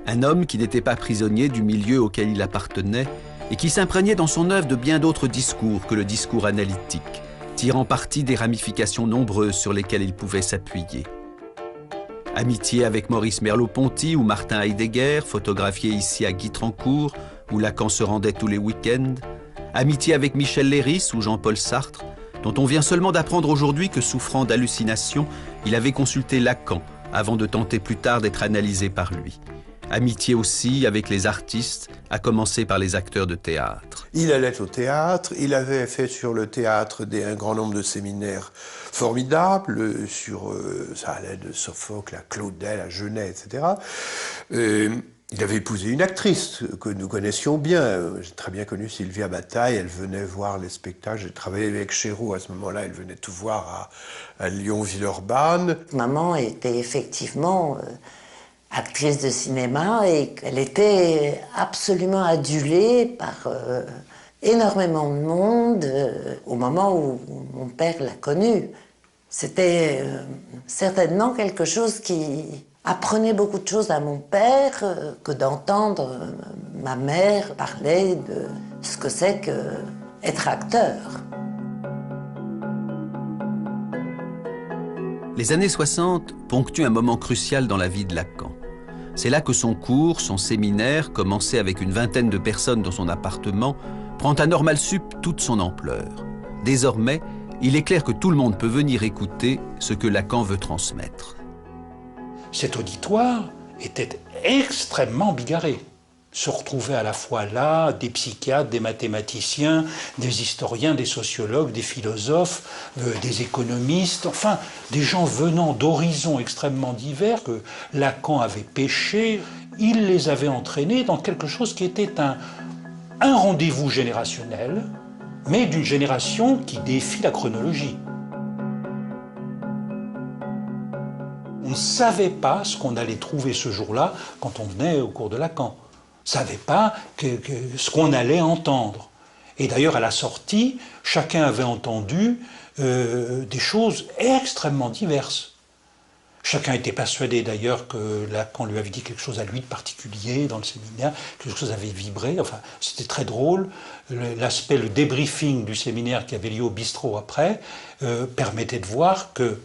Un homme qui n'était pas prisonnier du milieu auquel il appartenait et qui s'imprégnait dans son œuvre de bien d'autres discours que le discours analytique, tirant parti des ramifications nombreuses sur lesquelles il pouvait s'appuyer. Amitié avec Maurice Merleau-Ponty ou Martin Heidegger, photographié ici à Guitrancourt, où Lacan se rendait tous les week-ends. Amitié avec Michel Leiris ou Jean-Paul Sartre, dont on vient seulement d'apprendre aujourd'hui que, souffrant d'hallucinations, il avait consulté Lacan avant de tenter plus tard d'être analysé par lui. Amitié aussi avec les artistes, à commencer par les acteurs de théâtre. Il allait au théâtre, il avait fait sur le théâtre un grand nombre de séminaires formidables, ça allait de Sophocle à Claudel, à Genet, etc. Il avait épousé une actrice que nous connaissions bien. J'ai très bien connu Sylvia Bataille, elle venait voir les spectacles. J'ai travaillé avec Chéreau à ce moment-là, elle venait tout voir à Lyon-Villeurbanne. Maman était effectivement actrice de cinéma et qu'elle était absolument adulée par énormément de monde au moment où mon père l'a connue. C'était certainement quelque chose qui apprenait beaucoup de choses à mon père que d'entendre ma mère parler de ce que c'est qu'être acteur. Les années 60 ponctuent un moment crucial dans la vie de Lacan. C'est là que son cours, son séminaire, commencé avec une vingtaine de personnes dans son appartement, prend à Normal Sup toute son ampleur. Désormais, il est clair que tout le monde peut venir écouter ce que Lacan veut transmettre. Cet auditoire était extrêmement bigarré. Se retrouvaient à la fois là des psychiatres, des mathématiciens, des historiens, des sociologues, des philosophes, des économistes, enfin des gens venant d'horizons extrêmement divers que Lacan avait pêchés. Il les avait entraînés dans quelque chose qui était un rendez-vous générationnel, mais d'une génération qui défie la chronologie. On ne savait pas ce qu'on allait trouver ce jour-là quand on venait au cours de Lacan. On ne savait pas ce qu'on allait entendre. Et d'ailleurs, à la sortie, chacun avait entendu des choses extrêmement diverses. Chacun était persuadé d'ailleurs que Lacan lui avait dit quelque chose à lui de particulier dans le séminaire, quelque chose avait vibré, enfin c'était très drôle. Le débriefing du séminaire qui avait lieu au bistrot après permettait de voir que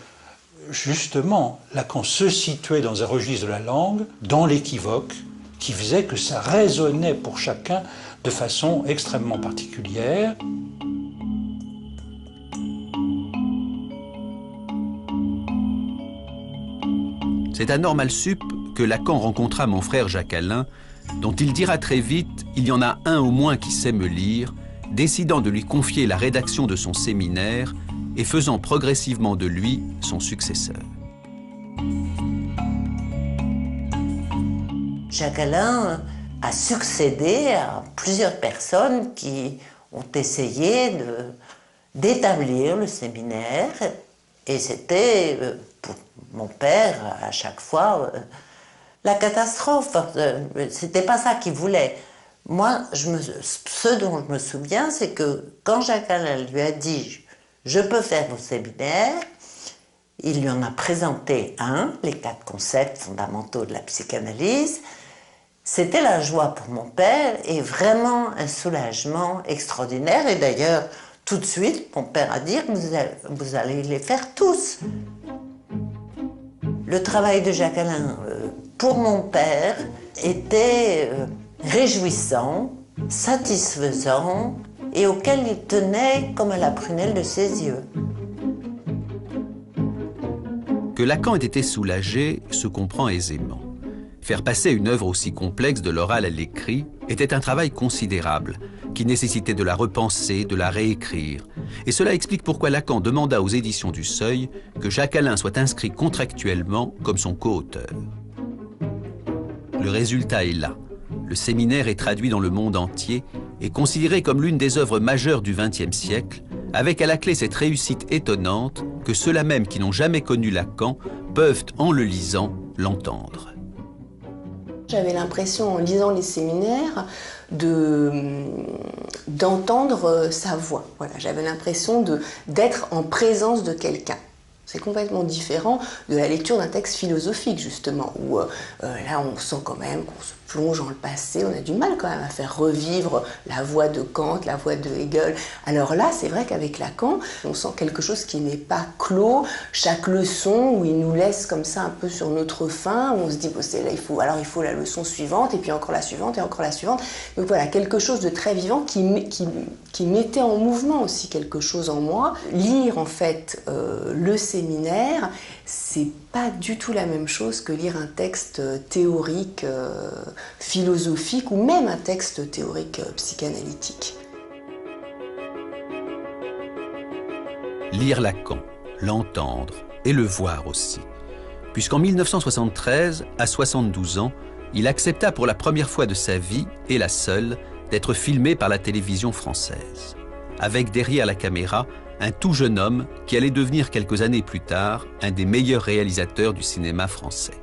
justement Lacan se situait dans un registre de la langue, dans l'équivoque, qui faisait que ça résonnait pour chacun de façon extrêmement particulière. C'est à Normal Sup que Lacan rencontra mon frère Jacques-Alain, dont il dira très vite « il y en a un au moins qui sait me lire », décidant de lui confier la rédaction de son séminaire et faisant progressivement de lui son successeur. Jacques-Alain a succédé à plusieurs personnes qui ont essayé d'établir le séminaire, et c'était pour mon père à chaque fois la catastrophe. C'était pas ça qu'il voulait. Moi, ce dont je me souviens, c'est que quand Jacques-Alain lui a dit « je peux faire vos séminaires », il lui en a présenté un, les 4 concepts fondamentaux de la psychanalyse. C'était la joie pour mon père et vraiment un soulagement extraordinaire. Et d'ailleurs, tout de suite, mon père a dit « vous allez les faire tous ». Le travail de Jacques-Alain, pour mon père, était réjouissant, satisfaisant et auquel il tenait comme à la prunelle de ses yeux. Que Lacan ait été soulagé se comprend aisément. Faire passer une œuvre aussi complexe de l'oral à l'écrit était un travail considérable, qui nécessitait de la repenser, de la réécrire. Et cela explique pourquoi Lacan demanda aux éditions du Seuil que Jacques-Alain soit inscrit contractuellement comme son co-auteur. Le résultat est là. Le séminaire est traduit dans le monde entier et considéré comme l'une des œuvres majeures du XXe siècle, avec à la clé cette réussite étonnante que ceux-là même qui n'ont jamais connu Lacan peuvent, en le lisant, l'entendre. J'avais l'impression, en lisant les séminaires, d'entendre sa voix. Voilà, j'avais l'impression d'être en présence de quelqu'un. C'est complètement différent de la lecture d'un texte philosophique, justement, où là, on sent quand même qu'on se plonge dans le passé, on a du mal quand même à faire revivre la voix de Kant, la voix de Hegel. Alors là, c'est vrai qu'avec Lacan, on sent quelque chose qui n'est pas clos. Chaque leçon, où il nous laisse comme ça un peu sur notre faim, où on se dit, bon, là, il faut la leçon suivante, et puis encore la suivante, et encore la suivante. Donc voilà, quelque chose de très vivant qui mettait en mouvement aussi quelque chose en moi. Lire, en fait, le séminaire, c'est pas du tout la même chose que lire un texte théorique, philosophique, ou même un texte théorique psychanalytique. Lire Lacan, l'entendre et le voir aussi. Puisqu'en 1973, à 72 ans, il accepta pour la première fois de sa vie, et la seule, d'être filmé par la télévision française. Avec derrière la caméra, un tout jeune homme qui allait devenir quelques années plus tard un des meilleurs réalisateurs du cinéma français.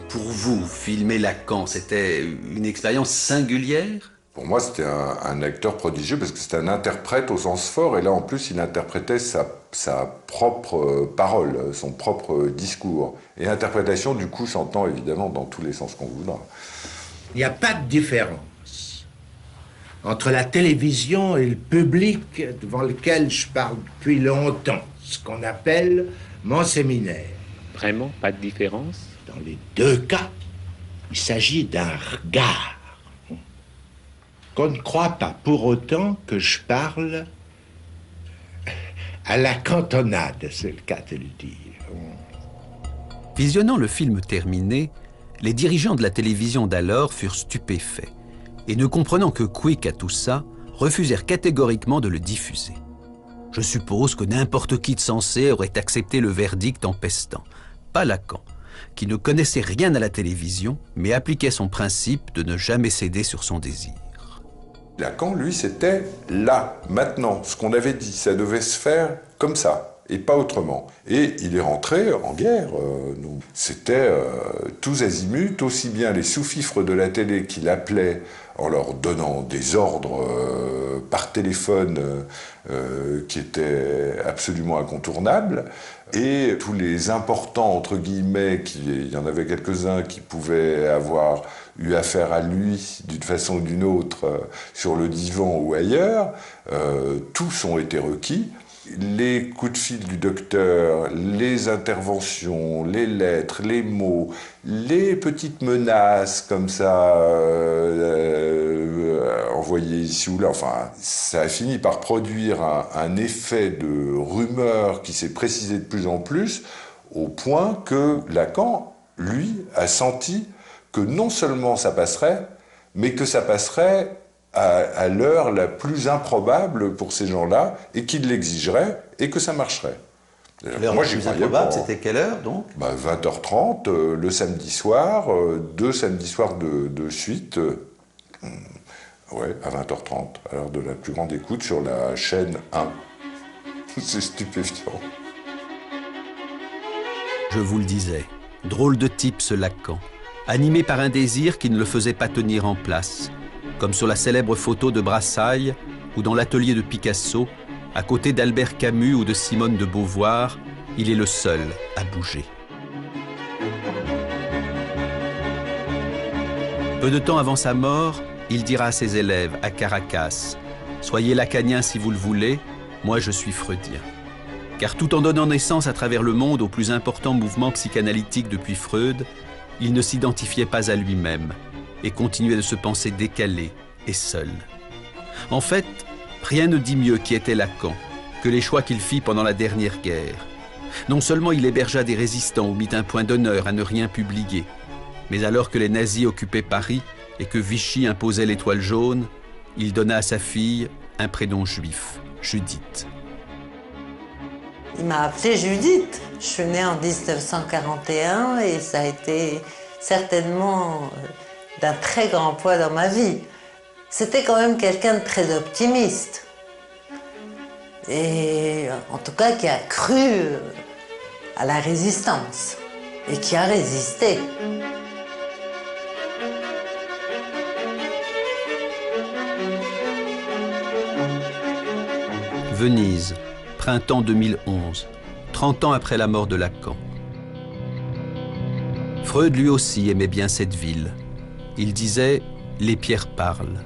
Pour vous, filmer Lacan, c'était une expérience singulière? Pour moi, c'était un acteur prodigieux parce que c'était un interprète au sens fort. Et là, en plus, il interprétait sa propre parole, son propre discours. Et interprétation, du coup, s'entend évidemment dans tous les sens qu'on voudra. Il n'y a pas de différence entre la télévision et le public devant lequel je parle depuis longtemps, ce qu'on appelle mon séminaire. Vraiment pas de différence? Dans les deux cas, il s'agit d'un regard. Qu'on ne croit pas pour autant que je parle à la cantonade, c'est le cas de le dire. Visionnant le film terminé, les dirigeants de la télévision d'alors furent stupéfaits et, ne comprenant que quic à tout ça, refusèrent catégoriquement de le diffuser. Je suppose que n'importe qui de sensé aurait accepté le verdict en pestant. Pas Lacan, qui ne connaissait rien à la télévision, mais appliquait son principe de ne jamais céder sur son désir. Lacan, lui, c'était là, maintenant. Ce qu'on avait dit, ça devait se faire comme ça, et pas autrement. Et il est rentré en guerre. C'était tous azimuts, aussi bien les sous-fifres de la télé qui l'appelaient en leur donnant des ordres par téléphone qui étaient absolument incontournables, et tous les importants, entre guillemets, il y en avait quelques-uns qui pouvaient avoir eu affaire à lui d'une façon ou d'une autre sur le divan ou ailleurs, tous ont été requis. Les coups de fil du docteur, les interventions, les lettres, les mots, les petites menaces comme ça, envoyées ici ou là, enfin, ça a fini par produire un effet de rumeur qui s'est précisé de plus en plus, au point que Lacan, lui, a senti que non seulement ça passerait, mais que ça passerait à l'heure la plus improbable pour ces gens-là, et qu'ils l'exigeraient, et que ça marcherait. L'heure la plus improbable, c'était quelle heure, donc? 20h30, le samedi soir, 2 samedis soirs de suite, ouais, à 20h30, à l'heure de la plus grande écoute sur la chaîne 1. C'est stupéfiant. Je vous le disais, drôle de type ce Lacan, animé par un désir qui ne le faisait pas tenir en place, comme sur la célèbre photo de Brassailles ou dans l'atelier de Picasso, à côté d'Albert Camus ou de Simone de Beauvoir, il est le seul à bouger. Peu de temps avant sa mort, il dira à ses élèves à Caracas « Soyez lacanien si vous le voulez, moi je suis freudien ». Car tout en donnant naissance à travers le monde au plus important mouvement psychanalytique depuis Freud, il ne s'identifiait pas à lui-même et continuait de se penser décalé et seul. En fait, rien ne dit mieux qui était Lacan que les choix qu'il fit pendant la dernière guerre. Non seulement il hébergea des résistants ou mit un point d'honneur à ne rien publier, mais alors que les nazis occupaient Paris et que Vichy imposait l'étoile jaune, il donna à sa fille un prénom juif, Judith. Il m'a appelée Judith. Je suis née en 1941 et ça a été certainement d'un très grand poids dans ma vie. C'était quand même quelqu'un de très optimiste. Et en tout cas qui a cru à la résistance et qui a résisté. Venise, printemps 2011, 30 ans après la mort de Lacan. Freud lui aussi aimait bien cette ville. Il disait « Les pierres parlent ».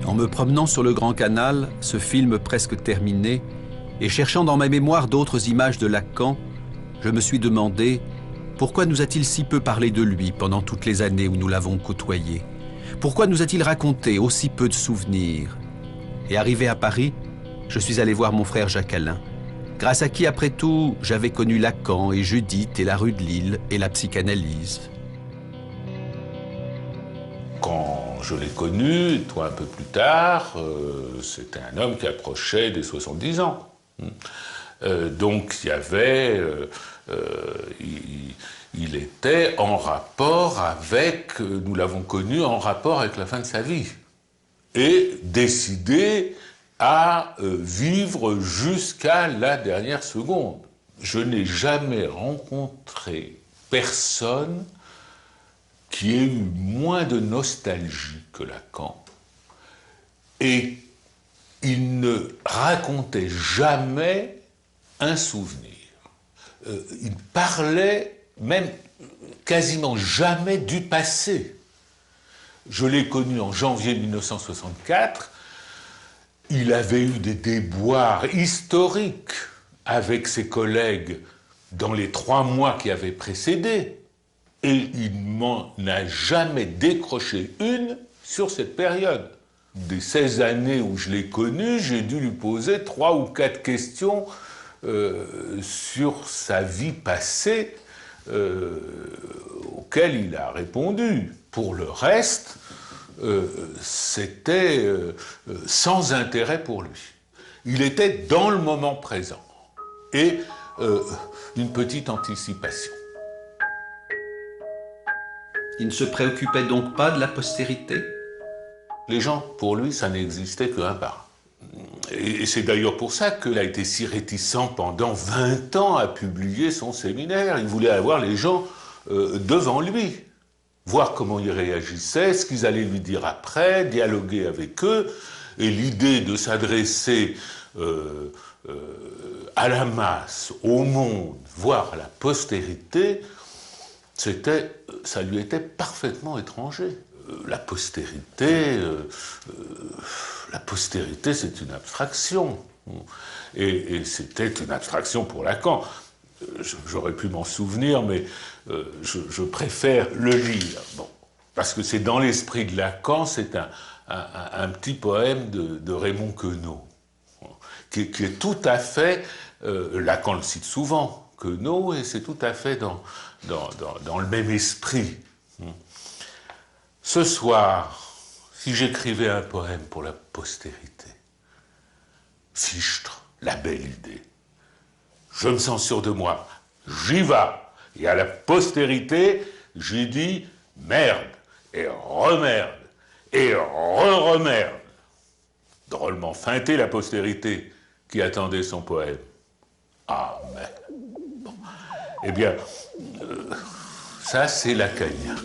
En me promenant sur le Grand Canal, ce film presque terminé, et cherchant dans ma mémoire d'autres images de Lacan, je me suis demandé pourquoi nous a-t-il si peu parlé de lui pendant toutes les années où nous l'avons côtoyé? Pourquoi nous a-t-il raconté aussi peu de souvenirs? Et arrivé à Paris, je suis allé voir mon frère Jacques-Alain, grâce à qui, après tout, j'avais connu Lacan et Judith et la rue de Lille et la psychanalyse. Quand je l'ai connu, toi un peu plus tard, c'était un homme qui approchait des 70 ans. Donc il y avait... il était en rapport avec... Nous l'avons connu en rapport avec la fin de sa vie. Et décidé à vivre jusqu'à la dernière seconde. Je n'ai jamais rencontré personne qui ait eu moins de nostalgie que Lacan, et il ne racontait jamais un souvenir. Il parlait même quasiment jamais du passé. Je l'ai connu en janvier 1964, il avait eu des déboires historiques avec ses collègues dans les 3 mois qui avaient précédé, et il m'en a jamais décroché une sur cette période. Des 16 années où je l'ai connu, j'ai dû lui poser 3 ou 4 questions sur sa vie passée auxquelles il a répondu. Pour le reste, c'était sans intérêt pour lui. Il était dans le moment présent et une petite anticipation. Il ne se préoccupait donc pas de la postérité? Les gens, pour lui, ça n'existait qu'un par un. Et c'est d'ailleurs pour ça qu'il a été si réticent pendant 20 ans à publier son séminaire. Il voulait avoir les gens devant lui, voir comment ils réagissaient, ce qu'ils allaient lui dire après, dialoguer avec eux. Et l'idée de s'adresser à la masse, au monde, voire à la postérité, ça lui était parfaitement étranger. La postérité, c'est une abstraction. Et c'était une abstraction pour Lacan. J'aurais pu m'en souvenir, mais je préfère le lire. Bon, parce que c'est dans l'esprit de Lacan, c'est un petit poème de Raymond Queneau, qui est tout à fait... Lacan le cite souvent, Queneau, et c'est tout à fait dans le même esprit. Ce soir, si j'écrivais un poème pour la postérité, Fichtre, la belle idée, je me sens sûr de moi, j'y vais, et à la postérité, j'ai dit merde, et remerde, et re-remerde. Drôlement feinté la postérité qui attendait son poème. Ah, mais... Bon. Eh bien, ça c'est lacanien.